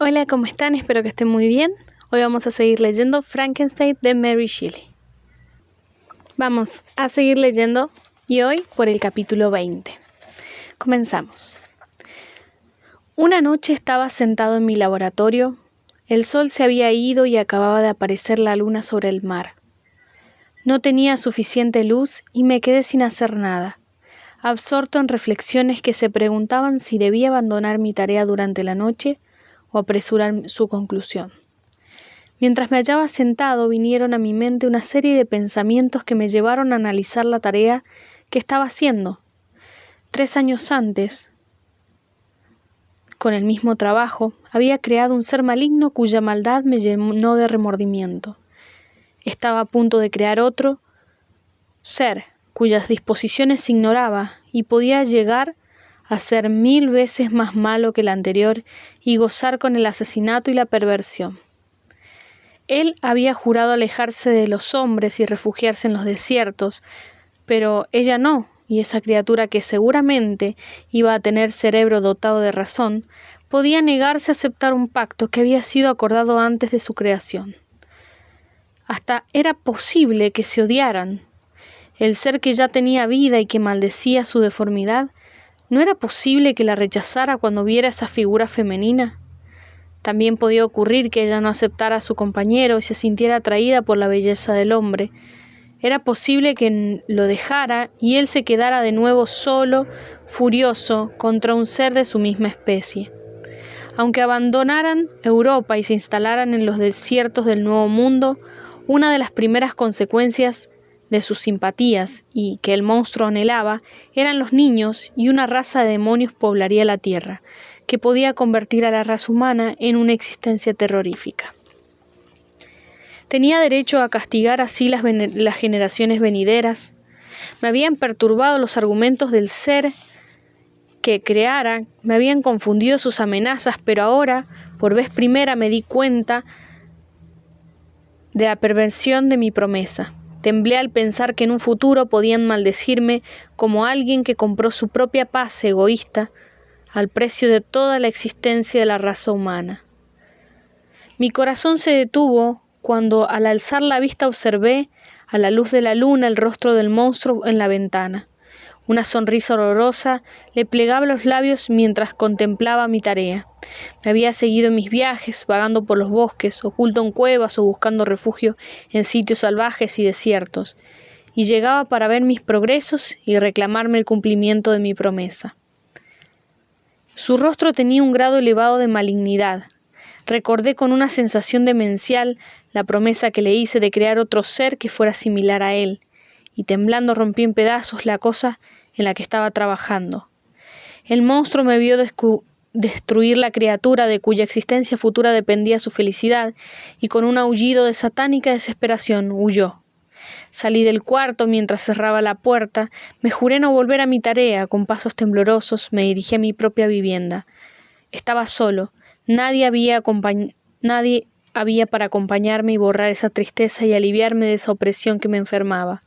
Hola, ¿cómo están? Espero que estén muy bien. Hoy vamos a seguir leyendo Frankenstein de Mary Shelley. Vamos a seguir leyendo y hoy por el capítulo 20. Comenzamos. Una noche estaba sentado en mi laboratorio. El sol se había ido y acababa de aparecer la luna sobre el mar. No tenía suficiente luz y me quedé sin hacer nada, absorto en reflexiones que se preguntaban si debía abandonar mi tarea durante la noche o apresurar su conclusión. Mientras me hallaba sentado, vinieron a mi mente una serie de pensamientos que me llevaron a analizar la tarea que estaba haciendo. 3 años antes, con el mismo trabajo, había creado un ser maligno cuya maldad me llenó de remordimiento. Estaba a punto de crear otro ser cuyas disposiciones ignoraba y podía llegar a ser 1000 veces más malo que el anterior y gozar con el asesinato y la perversión. Él había jurado alejarse de los hombres y refugiarse en los desiertos, pero ella no, y esa criatura que seguramente iba a tener cerebro dotado de razón, podía negarse a aceptar un pacto que había sido acordado antes de su creación. Hasta era posible que se odiaran. El ser que ya tenía vida y que maldecía su deformidad, ¿no era posible que la rechazara cuando viera esa figura femenina? También podía ocurrir que ella no aceptara a su compañero y se sintiera atraída por la belleza del hombre. Era posible que lo dejara y él se quedara de nuevo solo, furioso, contra un ser de su misma especie. Aunque abandonaran Europa y se instalaran en los desiertos del Nuevo Mundo, una de las primeras consecuencias de sus simpatías y que el monstruo anhelaba eran los niños, y una raza de demonios poblaría la tierra, que podía convertir a la raza humana en una existencia terrorífica. ¿Tenía derecho a castigar así las generaciones venideras? Me habían perturbado los argumentos del ser que creara, me habían confundido sus amenazas, pero ahora, por vez primera, me di cuenta de la perversión de mi promesa. Temblé al pensar que en un futuro podían maldecirme como alguien que compró su propia paz egoísta al precio de toda la existencia de la raza humana. Mi corazón se detuvo cuando al alzar la vista observé, a la luz de la luna, el rostro del monstruo en la ventana. Una sonrisa horrorosa le plegaba los labios mientras contemplaba mi tarea. Me había seguido en mis viajes, vagando por los bosques, oculto en cuevas o buscando refugio en sitios salvajes y desiertos, y llegaba para ver mis progresos y reclamarme el cumplimiento de mi promesa. Su rostro tenía un grado elevado de malignidad. Recordé con una sensación demencial la promesa que le hice de crear otro ser que fuera similar a él, y temblando rompí en pedazos la cosa en la que estaba trabajando. El monstruo me vio destruir la criatura de cuya existencia futura dependía su felicidad, y con un aullido de satánica desesperación huyó. Salí del cuarto mientras cerraba la puerta, me juré no volver a mi tarea, con pasos temblorosos me dirigí a mi propia vivienda. Estaba solo, nadie había para acompañarme y borrar esa tristeza y aliviarme de esa opresión que me enfermaba.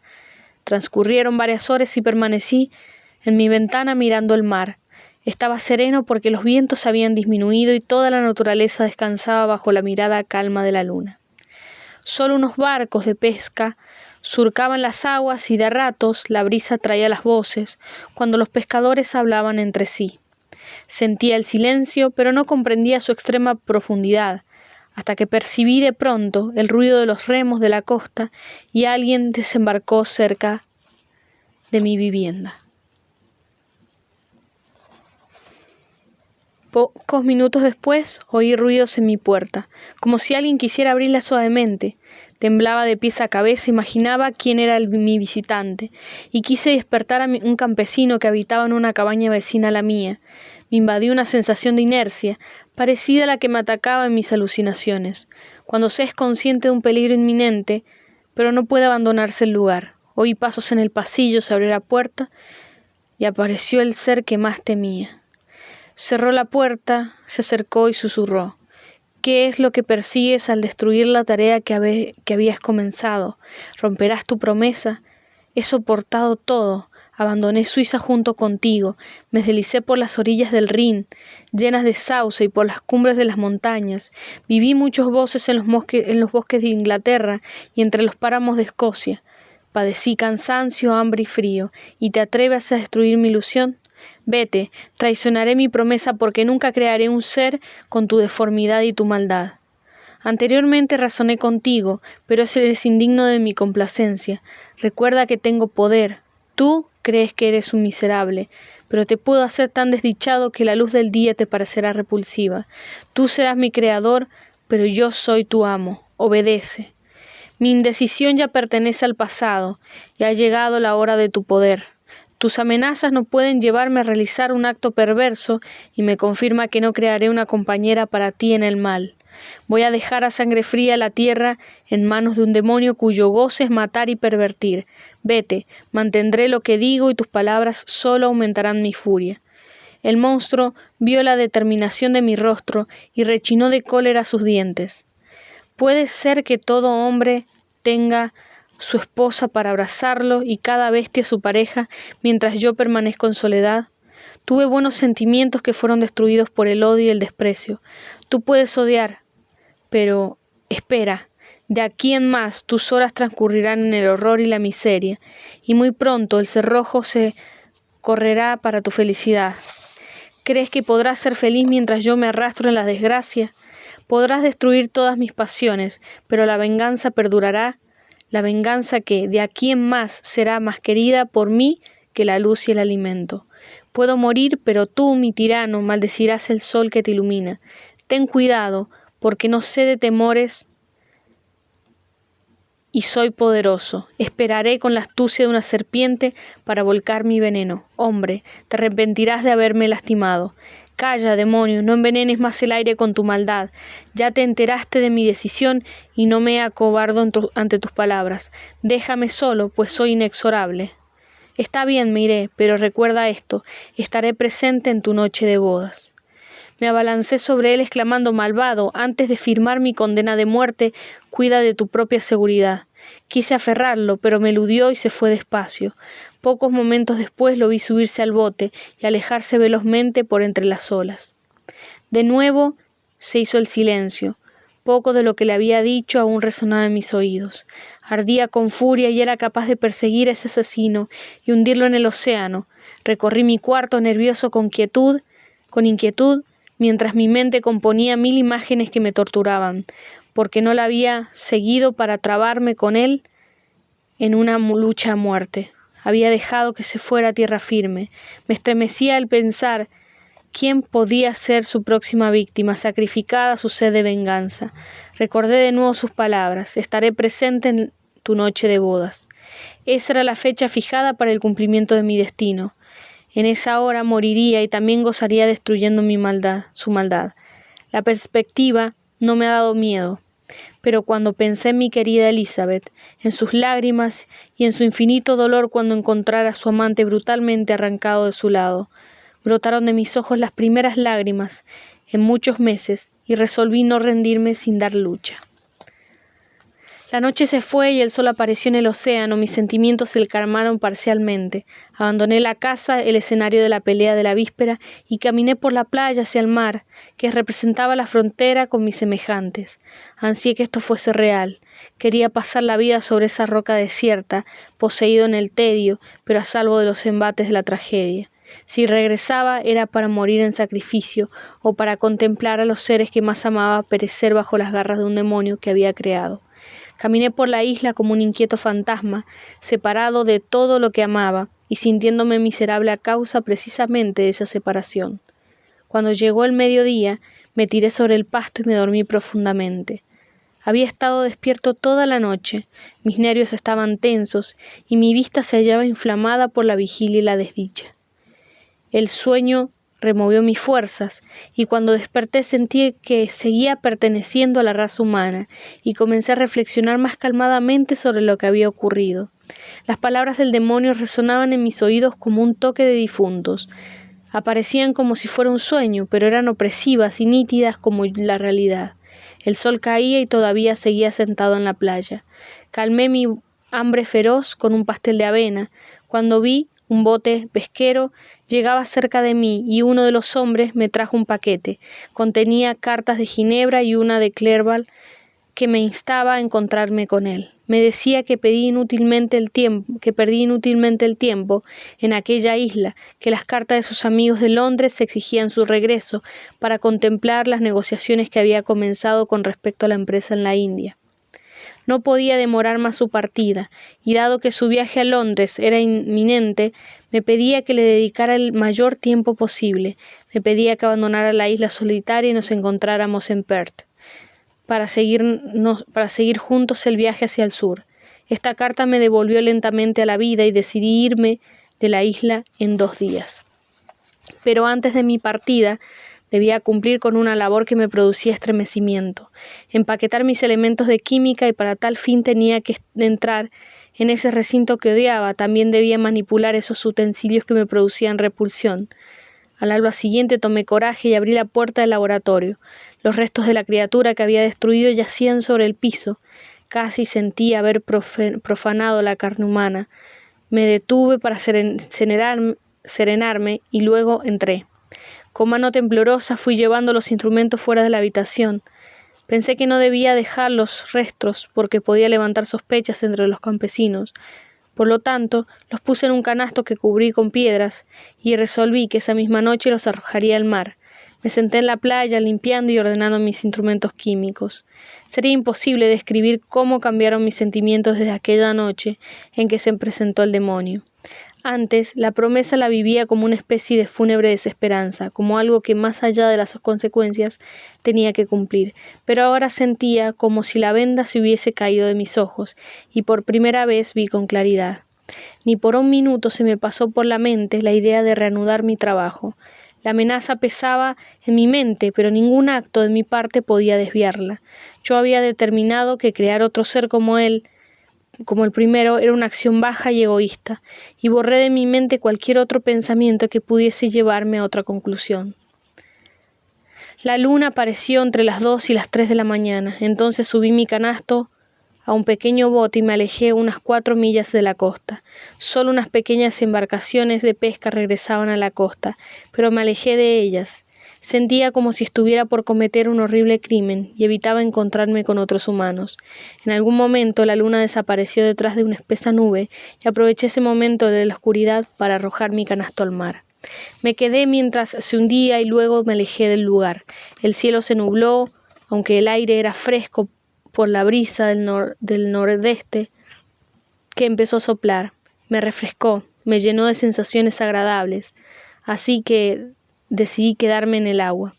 Transcurrieron varias horas y permanecí en mi ventana mirando el mar. Estaba sereno porque los vientos habían disminuido y toda la naturaleza descansaba bajo la mirada calma de la luna. Solo unos barcos de pesca surcaban las aguas y de ratos la brisa traía las voces cuando los pescadores hablaban entre sí. Sentía el silencio, pero no comprendía su extrema profundidad, hasta que percibí de pronto el ruido de los remos de la costa y alguien desembarcó cerca de mi vivienda. Pocos minutos después oí ruidos en mi puerta, como si alguien quisiera abrirla suavemente. Temblaba de pies a cabeza, imaginaba quién era mi visitante, y quise despertar a un campesino que habitaba en una cabaña vecina a la mía. Me invadió una sensación de inercia, parecida a la que me atacaba en mis alucinaciones, cuando se es consciente de un peligro inminente, pero no puede abandonarse el lugar. Oí pasos en el pasillo, se abrió la puerta, y apareció el ser que más temía. Cerró la puerta, se acercó y susurró: ¿Qué es lo que persigues al destruir la tarea que habías comenzado? ¿Romperás tu promesa? He soportado todo, Abandoné Suiza junto contigo, me deslicé por las orillas del Rin, llenas de sauce, y por las cumbres de las montañas. Viví muchos voces en los bosques de Inglaterra y entre los páramos de Escocia. Padecí cansancio, hambre y frío, ¿y te atreves a destruir mi ilusión? Vete, traicionaré mi promesa porque nunca crearé un ser con tu deformidad y tu maldad. Anteriormente razoné contigo, pero eres indigno de mi complacencia. Recuerda que tengo poder. Tú crees que eres un miserable, pero te puedo hacer tan desdichado que la luz del día te parecerá repulsiva. Tú serás mi creador, pero yo soy tu amo. Obedece. Mi indecisión ya pertenece al pasado, y ha llegado la hora de tu poder. Tus amenazas no pueden llevarme a realizar un acto perverso, y me confirma que no crearé una compañera para ti en el mal. Voy a dejar a sangre fría la tierra en manos de un demonio cuyo goce es matar y pervertir. Vete, mantendré lo que digo y tus palabras solo aumentarán mi furia. El monstruo vio la determinación de mi rostro y rechinó de cólera sus dientes. ¿Puede ser que todo hombre tenga su esposa para abrazarlo y cada bestia su pareja, mientras yo permanezco en soledad? Tuve buenos sentimientos que fueron destruidos por el odio y el desprecio. Tú puedes odiar, pero espera, de aquí en más tus horas transcurrirán en el horror y la miseria, y muy pronto el cerrojo se correrá para tu felicidad. ¿Crees que podrás ser feliz mientras yo me arrastro en la desgracia? Podrás destruir todas mis pasiones, pero la venganza perdurará, la venganza que de aquí en más será más querida por mí que la luz y el alimento. Puedo morir, pero tú, mi tirano, maldecirás el sol que te ilumina. Ten cuidado, porque no sé de temores y soy poderoso. Esperaré con la astucia de una serpiente para volcar mi veneno. Hombre, te arrepentirás de haberme lastimado. Calla, demonio, no envenenes más el aire con tu maldad. Ya te enteraste de mi decisión y no me acobardo ante tus palabras. Déjame solo, pues soy inexorable. Está bien, me iré, pero recuerda esto, estaré presente en tu noche de bodas. Me abalancé sobre él exclamando: malvado, antes de firmar mi condena de muerte, cuida de tu propia seguridad. Quise aferrarlo, pero me eludió y se fue despacio. Pocos momentos después lo vi subirse al bote y alejarse velozmente por entre las olas. De nuevo se hizo el silencio. Poco de lo que le había dicho aún resonaba en mis oídos. Ardía con furia y era capaz de perseguir a ese asesino y hundirlo en el océano. Recorrí mi cuarto nervioso con inquietud, mientras mi mente componía 1000 imágenes que me torturaban, porque no la había seguido para trabarme con él en una lucha a muerte. Había dejado que se fuera a tierra firme. Me estremecía al pensar quién podía ser su próxima víctima, sacrificada a su sed de venganza. Recordé de nuevo sus palabras: estaré presente en tu noche de bodas. Esa era la fecha fijada para el cumplimiento de mi destino. En esa hora moriría y también gozaría destruyendo su maldad. La perspectiva no me ha dado miedo, pero cuando pensé en mi querida Elizabeth, en sus lágrimas y en su infinito dolor cuando encontrara a su amante brutalmente arrancado de su lado, brotaron de mis ojos las primeras lágrimas en muchos meses y resolví no rendirme sin dar lucha. La noche se fue y el sol apareció en el océano. Mis sentimientos se calmaron parcialmente. Abandoné la casa, el escenario de la pelea de la víspera, y caminé por la playa hacia el mar, que representaba la frontera con mis semejantes. Ansié que esto fuese real. Quería pasar la vida sobre esa roca desierta, poseído en el tedio, pero a salvo de los embates de la tragedia. Si regresaba era para morir en sacrificio o para contemplar a los seres que más amaba perecer bajo las garras de un demonio que había creado. Caminé por la isla como un inquieto fantasma, separado de todo lo que amaba y sintiéndome miserable a causa precisamente de esa separación. Cuando llegó el mediodía, me tiré sobre el pasto y me dormí profundamente. Había estado despierto toda la noche, mis nervios estaban tensos y mi vista se hallaba inflamada por la vigilia y la desdicha. El sueño removió mis fuerzas, y cuando desperté sentí que seguía perteneciendo a la raza humana, y comencé a reflexionar más calmadamente sobre lo que había ocurrido. Las palabras del demonio resonaban en mis oídos como un toque de difuntos. Aparecían como si fuera un sueño, pero eran opresivas y nítidas como la realidad. El sol caía y todavía seguía sentado en la playa. Calmé mi hambre feroz con un pastel de avena, cuando vi Un bote pesquero llegaba cerca de mí y uno de los hombres me trajo un paquete. Contenía cartas de Ginebra y una de Clerval que me instaba a encontrarme con él. Me decía que perdí inútilmente el tiempo en aquella isla, que las cartas de sus amigos de Londres exigían su regreso para contemplar las negociaciones que había comenzado con respecto a la empresa en la India. No podía demorar más su partida, y dado que su viaje a Londres era inminente, me pedía que le dedicara el mayor tiempo posible. Me pedía que abandonara la isla solitaria y nos encontráramos en Perth, para seguir juntos el viaje hacia el sur. Esta carta me devolvió lentamente a la vida y decidí irme de la isla en 2 días. Pero antes de mi partida, debía cumplir con una labor que me producía estremecimiento: empaquetar mis elementos de química, y para tal fin tenía que entrar en ese recinto que odiaba. También debía manipular esos utensilios que me producían repulsión. Al alba siguiente tomé coraje y abrí la puerta del laboratorio. Los restos de la criatura que había destruido yacían sobre el piso. Casi sentí haber profanado la carne humana. Me detuve para serenarme y luego entré. Con mano temblorosa fui llevando los instrumentos fuera de la habitación. Pensé que no debía dejar los restos porque podía levantar sospechas entre los campesinos. Por lo tanto, los puse en un canasto que cubrí con piedras y resolví que esa misma noche los arrojaría al mar. Me senté en la playa limpiando y ordenando mis instrumentos químicos. Sería imposible describir cómo cambiaron mis sentimientos desde aquella noche en que se presentó el demonio. Antes, la promesa la vivía como una especie de fúnebre desesperanza, como algo que más allá de las consecuencias tenía que cumplir, pero ahora sentía como si la venda se hubiese caído de mis ojos, y por primera vez vi con claridad. Ni por un minuto se me pasó por la mente la idea de reanudar mi trabajo. La amenaza pesaba en mi mente, pero ningún acto de mi parte podía desviarla. Yo había determinado que crear otro ser como el primero, era una acción baja y egoísta, y borré de mi mente cualquier otro pensamiento que pudiese llevarme a otra conclusión. La luna apareció entre las 2 y las 3 de la mañana. Entonces subí mi canasto a un pequeño bote y me alejé unas 4 millas de la costa. Solo unas pequeñas embarcaciones de pesca regresaban a la costa, pero me alejé de ellas. Sentía como si estuviera por cometer un horrible crimen y evitaba encontrarme con otros humanos. En algún momento la luna desapareció detrás de una espesa nube y aproveché ese momento de la oscuridad para arrojar mi canasto al mar. Me quedé mientras se hundía y luego me alejé del lugar. El cielo se nubló, aunque el aire era fresco por la brisa del nordeste que empezó a soplar. Me refrescó, me llenó de sensaciones agradables, así que decidí quedarme en el agua.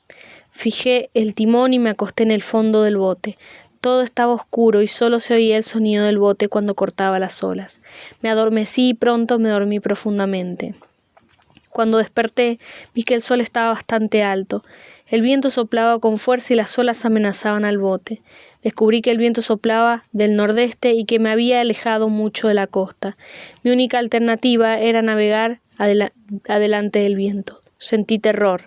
Fijé el timón y me acosté en el fondo del bote. Todo estaba oscuro y solo se oía el sonido del bote cuando cortaba las olas. Me adormecí y pronto me dormí profundamente. Cuando desperté, vi que el sol estaba bastante alto. El viento soplaba con fuerza y las olas amenazaban al bote. Descubrí que el viento soplaba del nordeste y que me había alejado mucho de la costa. Mi única alternativa era navegar adelante del viento. Sentí terror.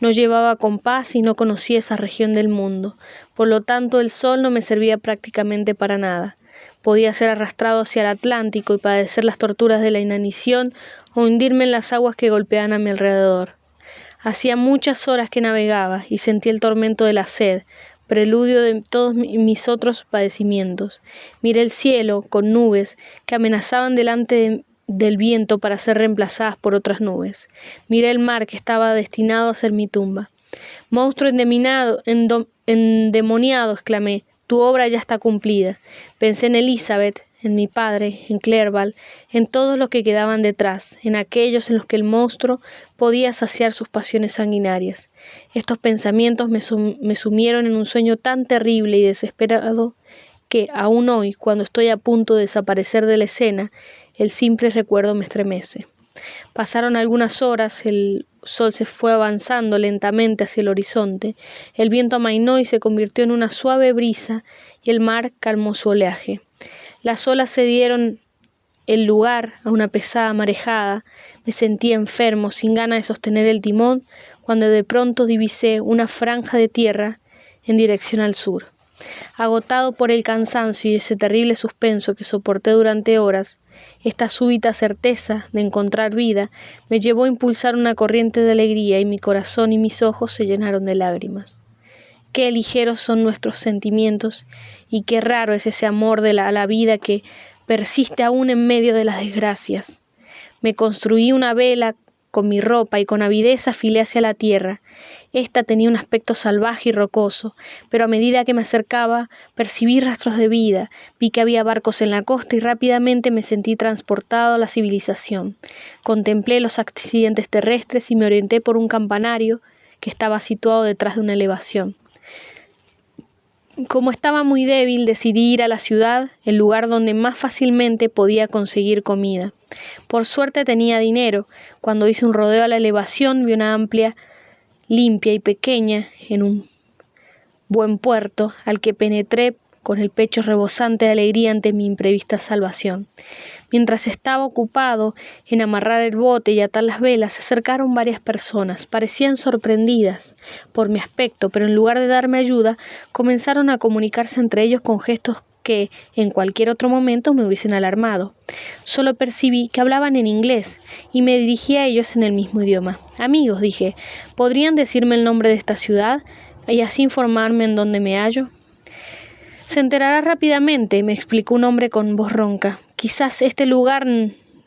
No llevaba compás y no conocía esa región del mundo. Por lo tanto, el sol no me servía prácticamente para nada. Podía ser arrastrado hacia el Atlántico y padecer las torturas de la inanición o hundirme en las aguas que golpeaban a mi alrededor. Hacía muchas horas que navegaba y sentí el tormento de la sed, preludio de todos mis otros padecimientos. Miré el cielo con nubes que amenazaban delante del viento para ser reemplazadas por otras nubes. Miré el mar que estaba destinado a ser mi tumba. «Monstruo endemoniado», exclamé, «tu obra ya está cumplida». Pensé en Elizabeth, en mi padre, en Clerval, en todos los que quedaban detrás, en aquellos en los que el monstruo podía saciar sus pasiones sanguinarias. Estos pensamientos me sumieron en un sueño tan terrible y desesperado que, aún hoy, cuando estoy a punto de desaparecer de la escena, el simple recuerdo me estremece. Pasaron algunas horas, el sol se fue avanzando lentamente hacia el horizonte, el viento amainó y se convirtió en una suave brisa y el mar calmó su oleaje. Las olas cedieron el lugar a una pesada marejada. Me sentía enfermo, sin ganas de sostener el timón, cuando de pronto divisé una franja de tierra en dirección al sur. Agotado por el cansancio y ese terrible suspenso que soporté durante horas, esta súbita certeza de encontrar vida me llevó a impulsar una corriente de alegría y mi corazón y mis ojos se llenaron de lágrimas. Qué ligeros son nuestros sentimientos y qué raro es ese amor a la vida que persiste aún en medio de las desgracias. Me construí una vela con mi ropa y con avidez afilé hacia la tierra. Esta tenía un aspecto salvaje y rocoso, pero a medida que me acercaba percibí rastros de vida, vi que había barcos en la costa y rápidamente me sentí transportado a la civilización. Contemplé los accidentes terrestres y me orienté por un campanario que estaba situado detrás de una elevación. Como estaba muy débil, decidí ir a la ciudad, el lugar donde más fácilmente podía conseguir comida. Por suerte tenía dinero. Cuando hice un rodeo a la elevación, vi una amplia, limpia y pequeña, en un buen puerto, al que penetré con el pecho rebosante de alegría ante mi imprevista salvación. Mientras estaba ocupado en amarrar el bote y atar las velas, se acercaron varias personas. Parecían sorprendidas por mi aspecto, pero en lugar de darme ayuda, comenzaron a comunicarse entre ellos con gestos que en cualquier otro momento me hubiesen alarmado. Solo percibí que hablaban en inglés y me dirigí a ellos en el mismo idioma. Amigos, dije, ¿podrían decirme el nombre de esta ciudad y así informarme en dónde me hallo? Se enterará rápidamente, me explicó un hombre con voz ronca. Quizás este lugar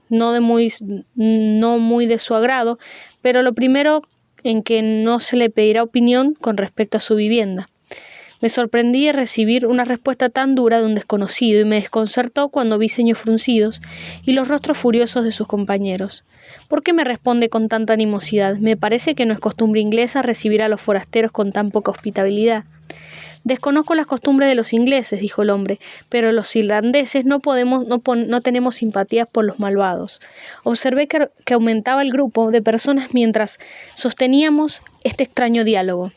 no muy de su agrado, pero lo primero en que no se le pedirá opinión con respecto a su vivienda. Me sorprendí de recibir una respuesta tan dura de un desconocido y me desconcertó cuando vi ceños fruncidos y los rostros furiosos de sus compañeros. ¿Por qué me responde con tanta animosidad? Me parece que no es costumbre inglesa recibir a los forasteros con tan poca hospitalidad. Desconozco las costumbres de los ingleses, dijo el hombre, pero los irlandeses no tenemos simpatías por los malvados. Observé que aumentaba el grupo de personas mientras sosteníamos este extraño diálogo.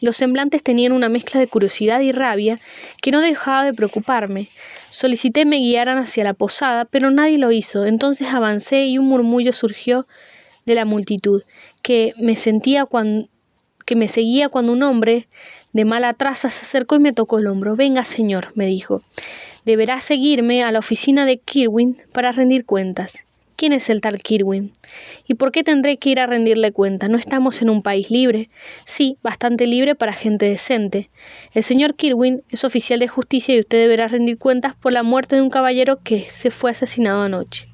Los semblantes tenían una mezcla de curiosidad y rabia que no dejaba de preocuparme. Solicité me guiaran hacia la posada, pero nadie lo hizo. Entonces avancé y un murmullo surgió de la multitud, que me seguía cuando un hombre de mala traza se acercó y me tocó el hombro. «Venga, señor», me dijo, «deberá seguirme a la oficina de Kirwin para rendir cuentas». «¿Quién es el tal Kirwin? ¿Y por qué tendré que ir a rendirle cuentas? ¿No estamos en un país libre?» «Sí, bastante libre para gente decente. El señor Kirwin es oficial de justicia y usted deberá rendir cuentas por la muerte de un caballero que se fue asesinado anoche».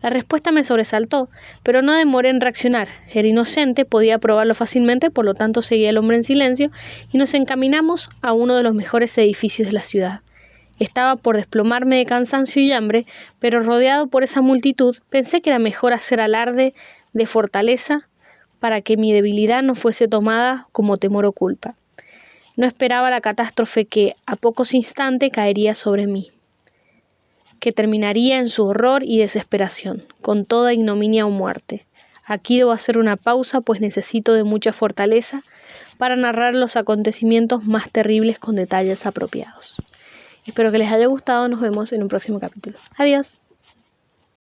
La respuesta me sobresaltó, pero no demoré en reaccionar. Era inocente, podía probarlo fácilmente, por lo tanto seguí al hombre en silencio y nos encaminamos a uno de los mejores edificios de la ciudad. Estaba por desplomarme de cansancio y hambre, pero rodeado por esa multitud, pensé que era mejor hacer alarde de fortaleza para que mi debilidad no fuese tomada como temor o culpa. No esperaba la catástrofe que a pocos instantes caería sobre mí, que terminaría en su horror y desesperación, con toda ignominia o muerte. Aquí debo hacer una pausa, pues necesito de mucha fortaleza para narrar los acontecimientos más terribles con detalles apropiados. Espero que les haya gustado, nos vemos en un próximo capítulo. Adiós.